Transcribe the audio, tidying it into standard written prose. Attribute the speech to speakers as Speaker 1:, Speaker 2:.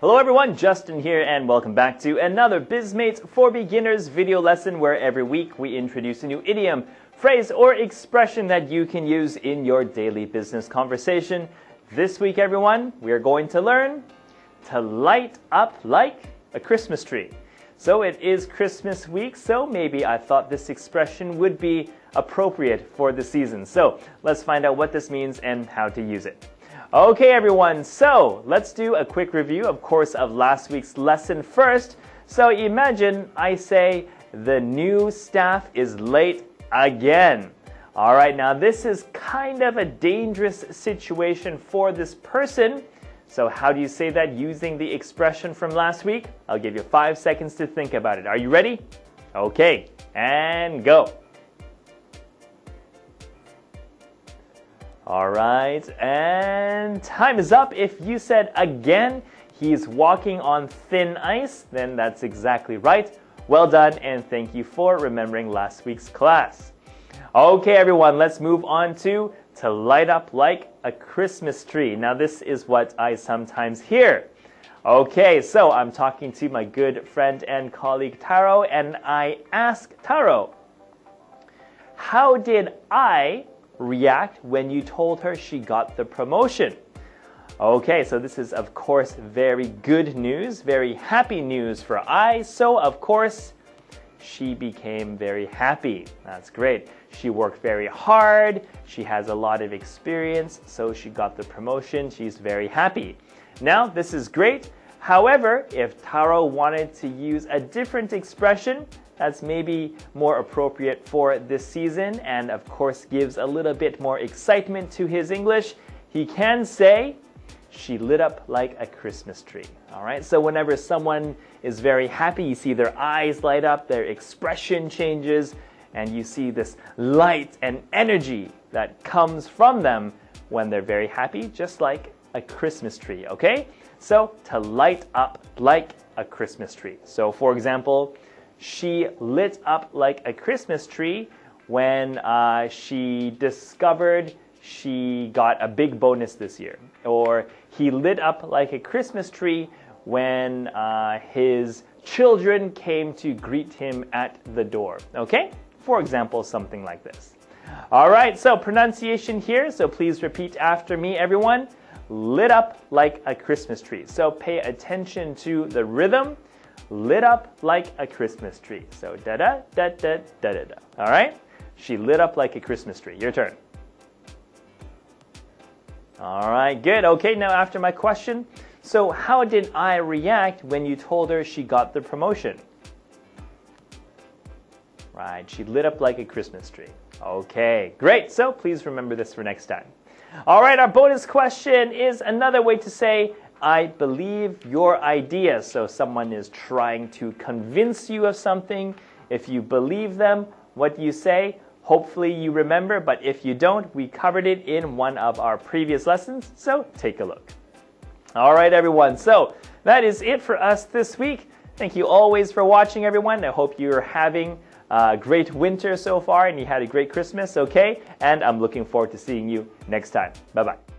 Speaker 1: Hello everyone, Justin here and welcome back to another Bizmates for Beginners video lesson where every week we introduce a new idiom, phrase, or expression that you can use in your daily business conversation. This week everyone, we are going to learn to light up like a Christmas tree. So it is Christmas week, so maybe I thought this expression would be appropriate for the season. So let's find out what this means and how to use it. Okay everyone, so let's do a quick review, of course, of last week's lesson first. So imagine I say, the new staff is late again. Alright, now this is kind of a dangerous situation for this person. So how do you say that using the expression from last week? I'll give you 5 seconds to think about it. Are you ready? Okay, and go. Alright, and time is up. If you said again, he's walking on thin ice, then that's exactly right. Well done, and thank you for remembering last week's class. Okay everyone, let's move on to light up like a Christmas tree. Now this is what I sometimes hear. Okay, so I'm talking to my good friend and colleague Taro, and I ask Taro, how did I react when you told her she got the promotion? Okay, so this is of course very good news, very happy news for I. So of course she became very happy. That's great. She worked very hard, she has a lot of experience, so she got the promotion. She's very happy. Now this is great. However, if Taro wanted to use a different expression that's maybe more appropriate for this season and of course gives a little bit more excitement to his English, he can say, she lit up like a Christmas tree. Alright, so whenever someone is very happy, you see their eyes light up, their expression changes, and you see this light and energy that comes from them when they're very happy, just like a Christmas tree, okay? So, to light up like a Christmas tree. So, for example, she lit up like a Christmas tree when she discovered she got a big bonus this year. Or he lit up like a Christmas tree when his children came to greet him at the door. Okay? For example, something like this. Alright, so pronunciation here, so please repeat after me, everyone. Lit up like a Christmas tree. So pay attention to the rhythm. Lit up like a Christmas tree. So da-da, da-da, da-da-da. Alright? She lit up like a Christmas tree. Your turn. Alright, good. Okay, now after my question, so how did I react when you told her she got the promotion? Right, she lit up like a Christmas tree. Okay, great. So please remember this for next time. Alright, our bonus question is another way to say, I believe your idea. So someone is trying to convince you of something. If you believe them, what do you say? Hopefully you remember, but if you don't, we covered it in one of our previous lessons, so take a look. Alright everyone, so that is it for us this week. Thank you always for watching everyone. I hope you're having a great winter so far and you had a great Christmas, okay? And I'm looking forward to seeing you next time. Bye-bye.